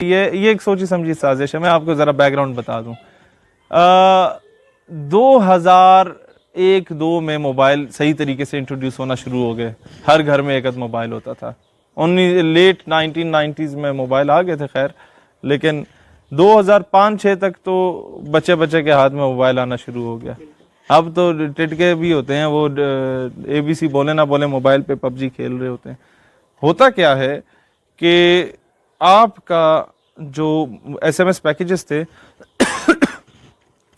ये एक सोची समझी साजिश है। मैं आपको ज़रा बैकग्राउंड बता दूं। 2001-2 में मोबाइल सही तरीके से इंट्रोड्यूस होना शुरू हो गए। हर घर में एक आध मोबाइल होता था। लेट 1990s में मोबाइल आ गए थे खैर, लेकिन 2005-6 तक तो बच्चे बच्चे के हाथ में मोबाइल आना शुरू हो गया। अब तो टिटके भी होते हैं, वो ABC बोले ना बोले मोबाइल पे पबजी खेल रहे होते हैं। होता क्या है कि आपका जो SMS पैकेजेस थे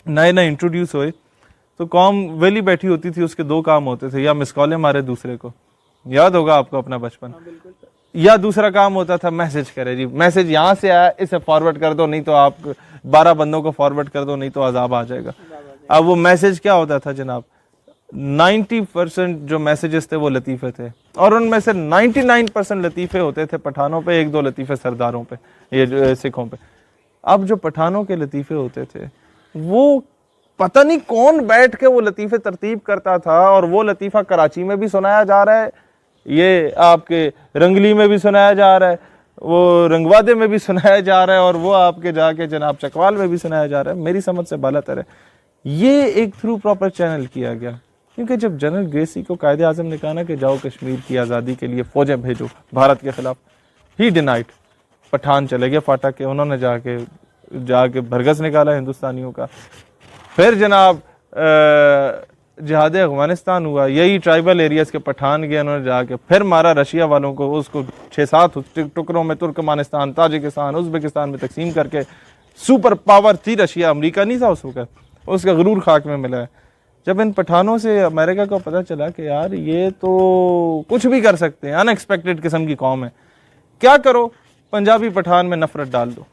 नए नए इंट्रोड्यूस हुए, तो कॉम वेली बैठी होती थी, उसके दो काम होते थे, या मिस कॉलें मारे दूसरे को, याद होगा आपको अपना बचपन, या दूसरा काम होता था मैसेज करे, जी मैसेज यहाँ से आया इसे फॉरवर्ड कर दो, नहीं तो आप 12 बंदों को फॉरवर्ड कर दो, नहीं तो अजाब आ जाएगा। अब वो मैसेज क्या होता था जनाब, 90% जो मैसेजेस थे वो लतीफ़े थे, और उनमें से 99% लतीफ़े होते थे पठानों पे, 1-2 लतीफ़े सरदारों पे, ये सिखों पे। अब जो पठानों के लतीफ़े होते थे वो पता नहीं कौन बैठ के वो लतीफ़े तरतीब करता था, और वो लतीफ़ा कराची में भी सुनाया जा रहा है, ये आपके रंगली में भी सुनाया जा रहा है, वो रंगवादे में भी सुनाया जा रहा है, और वो आपके जाके जनाब चकवाल में भी सुनाया जा रहा है। मेरी समझ से बालातर है। ये एक थ्रू प्रॉपर चैनल किया गया, क्योंकि जब जनरल ग्रेसी को कायदे आज़म ने कहा ना कि जाओ कश्मीर की आज़ादी के लिए फ़ौजें भेजो भारत के ख़िलाफ़, ही डिनाइड। पठान चले गए फाटक के, उन्होंने जाके भरगस निकाला हिंदुस्तानियों का। फिर जनाब जिहाद अफगानिस्तान हुआ, यही ट्राइबल एरियाज़ के पठान गए, उन्होंने जाके फिर मारा रशिया वालों को, उसको 6-7 टुकड़ों में तुर्कमानिस्तान, ताजिकिस्तान, उज़्बेकिस्तान में तकसीम करके। सुपर पावर थी रशिया, अमेरिका नहीं था उस वक्त, उसका गरूर खाक में मिला है। जब इन पठानों से अमेरिका को पता चला कि यार ये तो कुछ भी कर सकते हैं, अनएक्सपेक्टेड किस्म की कौम है, क्या करो, पंजाबी पठान में नफरत डाल दो।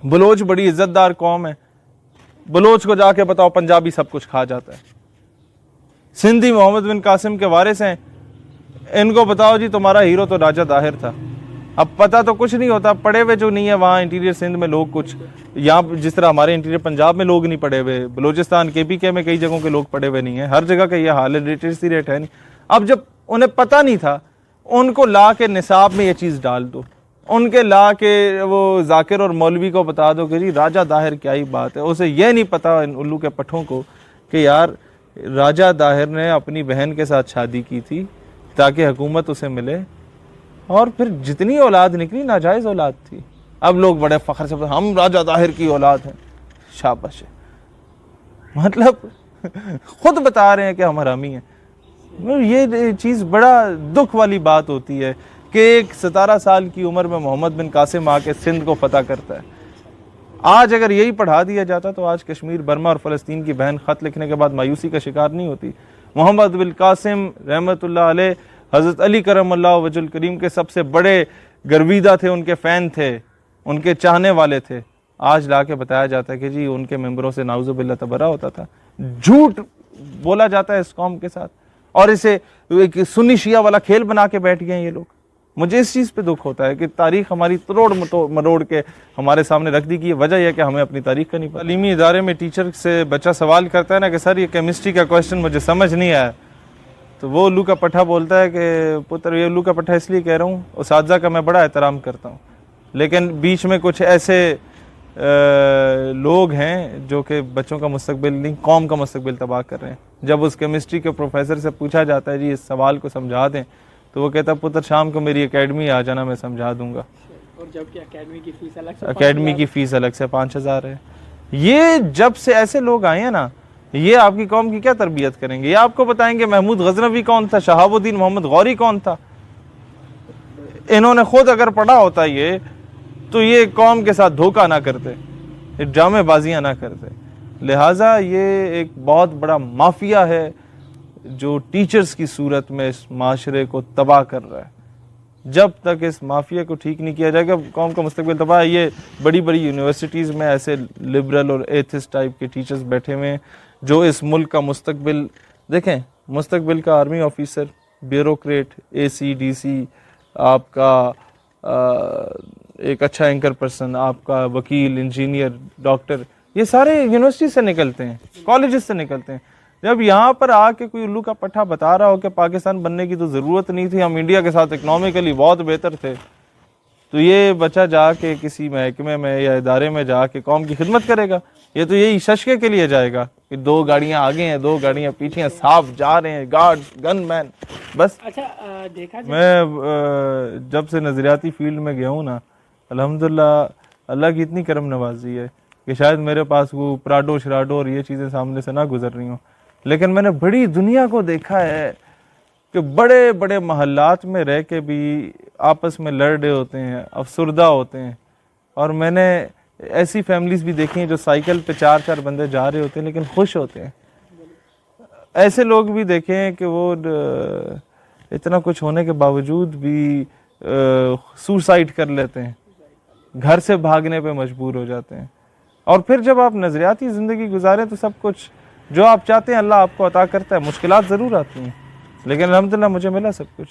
बलोच बड़ी इज्जतदार कौम है, बलोच को जाके बताओ पंजाबी सब कुछ खा जाता है। सिंधी मोहम्मद बिन कासिम के वारिस हैं, इनको बताओ जी तुम्हारा हीरो तो राजा दाहिर था। अब पता तो कुछ नहीं होता, पढ़े हुए जो नहीं है वहाँ इंटीरियर सिंध में लोग कुछ, यहाँ जिस तरह हमारे इंटीरियर पंजाब में लोग नहीं पढ़े हुए, बलोचिस्तान KPK में कई जगहों के लोग पढ़े हुए नहीं है, हर जगह का ये हाल है, लिटरेसी रेट है नहीं। अब जब उन्हें पता नहीं था, उनको ला के निसाब में ये चीज़ डाल दो, उनके ला के वो जाकिर और मौलवी को बता दो कि जी राजा दाहिर क्या ही बात है। उसे यह नहीं पता इन उल्लू के पठों को कि यार राजा दाहिर ने अपनी बहन के साथ शादी की थी ताकि हुकूमत उसे मिले, और फिर जितनी औलाद निकली नाजायज़ औलाद थी। अब लोग बड़े फ़ख्र से हम राजा दाहिर की औलाद हैं, शाबाश है, मतलब खुद बता रहे हैं कि हम हरामी हैं। ये चीज़ बड़ा दुख वाली बात होती है कि एक 17 साल की उम्र में मोहम्मद बिन कासिम आके सिंध को फतह करता है। आज अगर यही पढ़ा दिया जाता तो आज कश्मीर, बर्मा और फ़लस्तीन की बहन ख़त लिखने के बाद मायूसी का शिकार नहीं होती। मोहम्मद बिन कासिम रहमतुल्लाह अलैह हज़रत अली करमल्लाह वजहुल करीम के सबसे बड़े गर्विदा थे, उनके फ़ैन थे, उनके चाहने वाले थे। आज ला के बताया जाता है कि जी उनके मेंबरों से नाउज़ुबिल्लाह तबर्रा होता था। झूठ बोला जाता है इस कौम के साथ, और इसे एक सुन्नी शिया वाला खेल बना के बैठ गए हैं ये लोग। मुझे इस चीज़ पे दुख होता है कि तारीख़ हमारी तोड़ मरोड़ के हमारे सामने रख दी गई है। वजह यह कि हमें अपनी तारीख़ का नहीं पता। तालीमी इदारे में टीचर से बच्चा सवाल करता है ना कि सर ये केमिस्ट्री का क्वेश्चन मुझे समझ नहीं आया, तो वो उल्लू का पट्ठा बोलता है कि पुत्र ये उल्लू का पट्ठा इसलिए कह रहा हूँ, उस्ताज़ा का मैं बड़ा एहतराम करता हूँ, लेकिन बीच में कुछ ऐसे लोग हैं जो कि बच्चों का मुस्तकबिल नहीं कौम का मुस्तकबिल तबाह कर रहे हैं। जब उस केमिस्ट्री के प्रोफेसर से पूछा जाता है जी इस सवाल को समझा दें, तो वो कहता है पुत्र शाम को मेरी एकेडमी आ जाना, मैं समझा दूंगा। और जबकि एकेडमी की फ़ीस अलग से 5,000 है। ये जब से ऐसे लोग आए हैं ना, ये आपकी कौम की क्या तरबियत करेंगे? ये आपको बताएंगे महमूद गजनवी कौन था, शहाबुद्दीन मोहम्मद गौरी कौन था। इन्होंने खुद अगर पढ़ा होता ये, तो ये कौम के साथ धोखा ना करते, ड्रामेबाजियां ना करते। लिहाजा ये एक बहुत बड़ा माफिया है जो टीचर्स की सूरत में इस माशरे को तबाह कर रहा है। जब तक इस माफिया को ठीक नहीं किया जाएगा, कौम का मुस्तकबिल तबाह है। ये बड़ी बड़ी यूनिवर्सिटीज़ में ऐसे लिबरल और एथिस्ट टाइप के टीचर्स बैठे हुए हैं जो इस मुल्क का मुस्तकबिल देखें, मुस्तकबिल का army officer, bureaucrat, AC, DC, आपका एक अच्छा एंकर पर्सन, आपका वकील, इंजीनियर, डॉक्टर, ये सारे यूनिवर्सिटी से निकलते हैं, कॉलेजेस से निकलते हैं। जब यहाँ पर आके कोई उल्लू का पट्टा बता रहा हो कि पाकिस्तान बनने की तो ज़रूरत नहीं थी, हम इंडिया के साथ इकनॉमिकली बहुत बेहतर थे, तो ये बच्चा जाके किसी महकमे में या इदारे में जाके कौम की खिदमत करेगा? ये तो यही शशके के लिए जाएगा कि 2 गाड़ियां आगे हैं, 2 गाड़ियां पीछे हैं, साफ जा रहे हैं, गार्ड्स, गनमैन, बस। अच्छा देखा जाए मैं जब से नजरियाती फील्ड में गया हूँ ना, अल्हम्दुलिल्लाह अल्लाह की इतनी करम नवाजी है कि शायद मेरे पास वो प्राडो शराडो और ये चीज़ें सामने से ना गुजर रही हों, लेकिन मैंने बड़ी दुनिया को देखा है कि बड़े बड़े महल्लात में रह के भी आपस में लड़ रहे होते हैं, अफसुर्दा होते हैं। और मैंने ऐसी फैमिलीज भी देखी हैं जो साइकिल पे 4-4 बंदे जा रहे होते हैं लेकिन खुश होते हैं। ऐसे लोग भी देखे हैं कि वो इतना कुछ होने के बावजूद भी सुसाइड कर लेते हैं, घर से भागने पे मजबूर हो जाते हैं। और फिर जब आप नजरियाती ज़िंदगी गुजारें तो सब कुछ जो आप चाहते हैं अल्लाह आपको अता करता है। मुश्किलात ज़रूर आती हैं लेकिन अल्हम्दुलिल्लाह मुझे मिला सब कुछ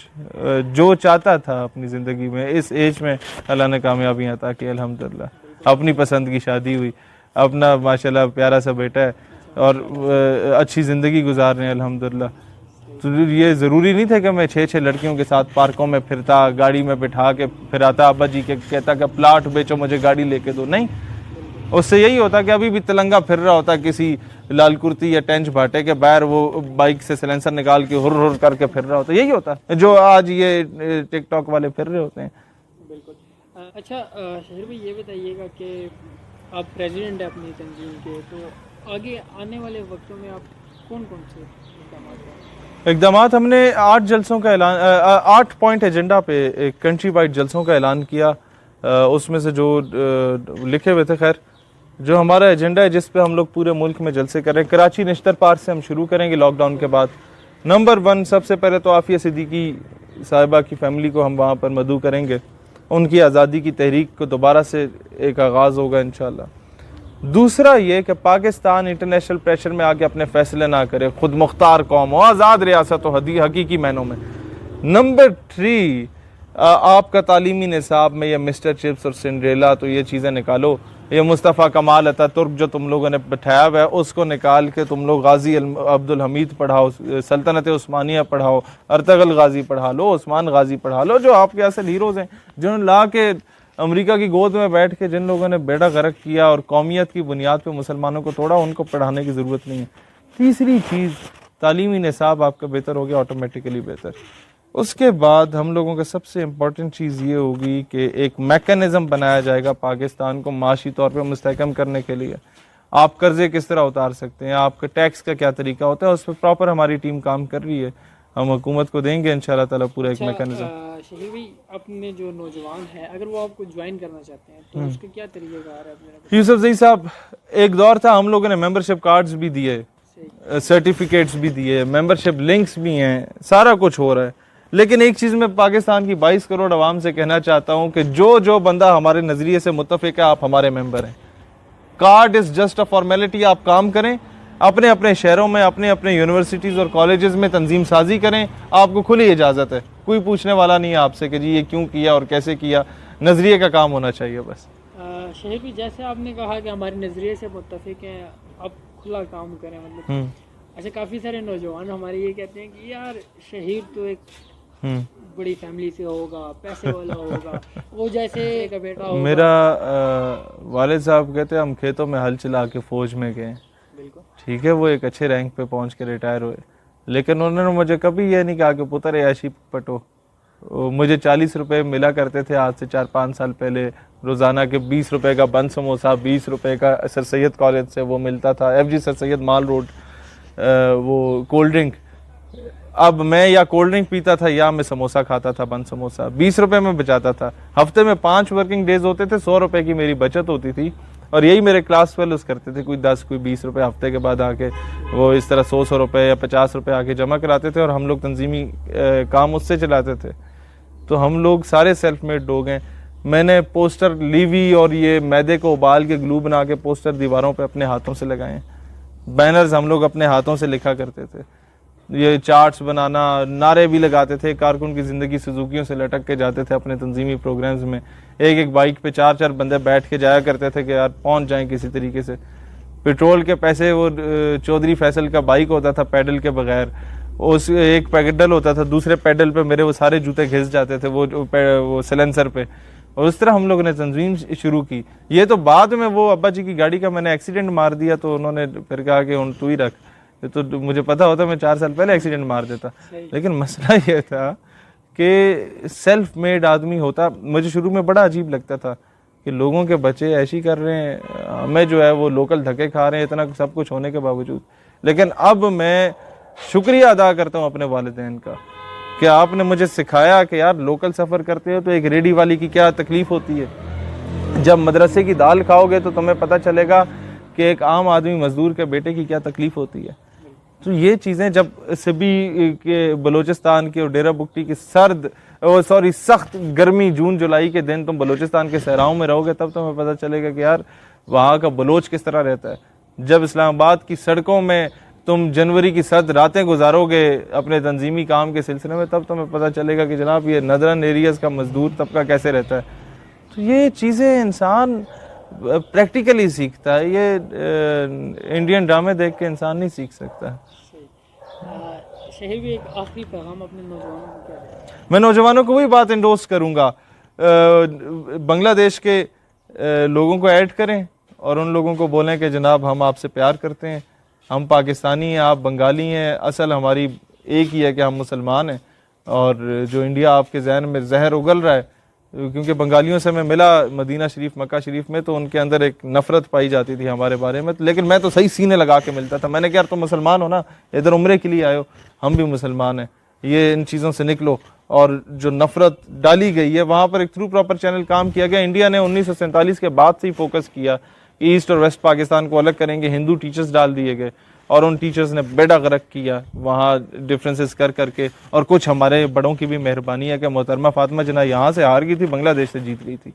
जो चाहता था अपनी ज़िंदगी में। इस एज में अल्लाह ने कामयाबियाँ अता की अल्हम्दुलिल्लाह। अपनी पसंद की शादी हुई, अपना माशाल्लाह प्यारा सा बेटा है और अच्छी ज़िंदगी गुजार रहे हैं अल्हम्दुलिल्लाह। तो ये ज़रूरी नहीं था कि मैं 6-6 लड़कियों के साथ पार्कों में फिरता, गाड़ी में बिठा के फिराता, अब्बा जी के कहता कि प्लाट बेचो मुझे गाड़ी लेके दो। नहीं, उससे यही होता कि अभी भी तिलंगा फिर रहा होता किसी लाल कुर्ती या टेंच भाटे के बाहर, वो बाइक से सिलेंसर निकाल के हुर हुर करके फिर रहा होता। यही होता जो आज ये टिकटॉक वाले फिर रहे होते हैं। बिल्कुल। अच्छा शहीर भाई ये बताइएगा कि आप प्रेसिडेंट हैं अपनी तंजीम के, तो आगे आने वाले वक्तों में आप कौन कौन से इक़दामात हमने 8 जलसों का ऐलान 8 पॉइंट एजेंडा पे कंट्री वाइड जलसों का ऐलान किया। उसमें से जो लिखे हुए थे, खैर जो हमारा एजेंडा है जिस पे हम लोग पूरे मुल्क में जलसे करें, कराची निश्तर पार्क से हम शुरू करेंगे लॉकडाउन के बाद। नंबर 1 सबसे पहले तो आफिया सिद्दीकी साहिबा की फैमिली को हम वहाँ पर मदऊ करेंगे, उनकी आज़ादी की तहरीक को दोबारा से एक आगाज़ होगा इंशाल्लाह। दूसरा ये कि पाकिस्तान इंटरनेशनल प्रेशर में आके अपने फैसले ना करे, खुद मुख्तार कौम हो, आज़ाद रियासत हो हकीकी मैनों में। नंबर 3 आपका तालीमी निसाब में ये मिस्टर चिप्स और सिंड्रेला तो ये चीज़ें निकालो, ये मुस्तफ़ा कमाल अतातुर्क जो तुम लोगों ने बैठाया हुआ है उसको निकाल के तुम लोग गाजी अब्दुल हमीद पढ़ाओ, सल्तनत उस्मानिया पढ़ाओ, अर्तगल गाजी पढ़ा लो, उस्मान गाजी पढ़ा लो, जो आपके असल हीरोज़ हैं, जिन्होंने ला के अमेरिका की गोद में बैठ के जिन लोगों ने बेड़ा गर्क किया और कौमियत की बुनियाद पे मुसलमानों को तोड़ा, उनको पढ़ाने की ज़रूरत नहीं है। तीसरी चीज़, तालीमी निसाब आपका बेहतर हो गया, ऑटोमेटिकली बेहतर। उसके बाद हम लोगों का सबसे इम्पॉर्टेंट चीज़ ये होगी कि एक मैकेनिज़्म बनाया जाएगा पाकिस्तान को माशी तौर पे मुस्तहकम करने के लिए। आप कर्ज़े किस तरह उतार सकते हैं, आपका टैक्स का क्या तरीका होता है, उस पर प्रॉपर हमारी टीम काम कर रही है। हम हुकूमत को देंगे इंशाल्लाह ताला पूरा एक मैकेनिज़्म। शहीर भाई अपने जो नौजवान है अगर वो आपको ज्वाइन करना चाहते हैं तो उसके क्या तरीक़ेकार है? यूसुफ ज़ई साहब, एक दौर था हम लोगों ने मेंबरशिप कार्ड्स भी दिए, सर्टिफिकेट्स भी दिए, मेंबरशिप लिंक्स भी हैं, सारा कुछ हो रहा है। लेकिन एक चीज़ मैं पाकिस्तान की 22 करोड़ आवाम से कहना चाहता हूँ कि जो बंदा हमारे नज़रिए से मुत्तफ़िक है, आप हमारे मेंबर हैं। Card is just a formality. आप काम करें, अपने अपने शहरों में, अपने अपने यूनिवर्सिटीज़ और कॉलेजेस में तंजीम साजी करें, आपको खुली इजाज़त है। कोई पूछने वाला नहीं है आपसे कि जी ये क्यों किया और कैसे किया। नज़रिए का काम होना चाहिए बस। शहीर भी जैसे आपने कहा कि हमारे नज़रिए से मुत्तफ़िक हैं, आप खुला काम करें, मतलब अच्छा काफ़ी सारे नौजवान हमारे ये कहते हैं कि यार शहीर तो एक बड़ी फैमिली से होगा, पैसे वाला होगा, वो जैसे का बेटा होगा। मेरा वालिद साहब कहते हैं हम खेतों में हल चला के फौज में गए, ठीक है, वो एक अच्छे रैंक पे पहुंच के रिटायर हुए, लेकिन उन्होंने मुझे कभी ये नहीं कहा कि पुत्र ऐशी पटो। मुझे 40 रुपए मिला करते थे आज से 4-5 साल पहले रोज़ाना के। 20 रुपए का बंद समोसा, 20 रुपए का सर सैयद कॉलेज से वो मिलता था, FG सर सैयद माल रोड, वो कोल्ड ड्रिंक। अब मैं या कोल्ड ड्रिंक पीता था या मैं समोसा खाता था, बंद समोसा 20 रुपए में बचाता था। हफ्ते में 5 वर्किंग डेज होते थे, 100 रुपए की मेरी बचत होती थी। और यही मेरे क्लास फेलोज करते थे, कोई 10 कोई 20 रुपए हफ्ते के बाद आके वो इस तरह 100 रुपए या 50 रुपए आके जमा कराते थे और हम लोग तंजीमी काम उससे चलाते थे। तो हम लोग सारे सेल्फ मेड लोग हैं। मैंने पोस्टर लीवी और ये मैदे को उबाल के ग्लू बना के पोस्टर दीवारों पे अपने हाथों से लगाए। बैनर्स हम लोग अपने हाथों से लिखा करते थे, ये चार्ट्स बनाना, नारे भी लगाते थे। कारकुन की ज़िंदगी सुजुकियों से लटक के जाते थे अपने तंजीमी प्रोग्राम्स में। एक एक बाइक पे 4-4 बंदे बैठ के जाया करते थे कि यार पहुंच जाएं किसी तरीके से। पेट्रोल के पैसे, वो चौधरी फैसल का बाइक होता था पैडल के बगैर, उस एक पैडल होता था, दूसरे पैडल पे मेरे वो सारे जूते घिस जाते थे वो सिलेंसर पे। और उस तरह हम लोगों ने तंजीम शुरू की। ये तो बाद में वो अब्बा जी की गाड़ी का मैंने एक्सीडेंट मार दिया तो उन्होंने फिर कहा कि तू ही रख, तो मुझे पता होता मैं 4 साल पहले एक्सीडेंट मार देता। लेकिन मसला ये था कि सेल्फ मेड आदमी होता। मुझे शुरू में बड़ा अजीब लगता था कि लोगों के बच्चे ऐसी कर रहे हैं, हमें जो है वो लोकल धक्के खा रहे हैं इतना सब कुछ होने के बावजूद। लेकिन अब मैं शुक्रिया अदा करता हूँ अपने वालिदैन का कि आपने मुझे सिखाया कि यार लोकल सफ़र करते हो तो एक रेडी वाली की क्या तकलीफ़ होती है। जब मदरसे की दाल खाओगे तो तुम्हें पता चलेगा कि एक आम आदमी मजदूर के बेटे की क्या तकलीफ़ होती है। तो ये चीज़ें जब सिबी के बलूचिस्तान की और डेरा बुगटी की सख्त गर्मी जून जुलाई के दिन तुम बलूचिस्तान के सहराओं में रहोगे तब तुम्हें पता चलेगा कि यार वहाँ का बलोच किस तरह रहता है। जब इस्लामाबाद की सड़कों में तुम जनवरी की सर्द रातें गुजारोगे अपने तंजीमी काम के सिलसिले में तब तुम्हें पता चलेगा कि जनाब ये नदरन एरियाज़ का मजदूर तबका कैसे रहता है। तो ये चीज़ें इंसान प्रैक्टिकली सीखता है, ये इंडियन ड्रामे देख के इंसान नहीं सीख सकता। शहीद भी एक आखिरी पैगाम अपने नौजवानों को क्या दें? मैं नौजवानों को वही बात इंडोर्स करूँगा, बांग्लादेश के लोगों को ऐड करें और उन लोगों को बोलें कि जनाब हम आपसे प्यार करते हैं, हम पाकिस्तानी हैं, आप बंगाली हैं, असल हमारी एक ही है कि हम मुसलमान हैं। और जो इंडिया आपके जहन में जहर उगल रहा है, क्योंकि बंगालियों से मैं मिला मदीना शरीफ मक्का शरीफ में तो उनके अंदर एक नफ़रत पाई जाती थी हमारे बारे में, लेकिन मैं तो सही सीने लगा के मिलता था। मैंने कहा यार तुम मुसलमान हो ना, इधर उम्रे के लिए आए हो, हम भी मुसलमान हैं, ये इन चीज़ों से निकलो। और जो नफ़रत डाली गई है वहाँ पर एक थ्रू प्रॉपर चैनल काम किया गया। इंडिया ने 1947 के बाद से ही फोकस किया ईस्ट और वेस्ट पाकिस्तान को अलग करेंगे, हिंदू टीचर्स डाल दिए गए और उन टीचर्स ने बेड़ा गर्क किया वहाँ डिफरेंसेस कर करके। और कुछ हमारे बड़ों की भी मेहरबानी है कि मोहतरमा फातिमा जना यहाँ से हार गई थी, बांग्लादेश से जीत गई थी।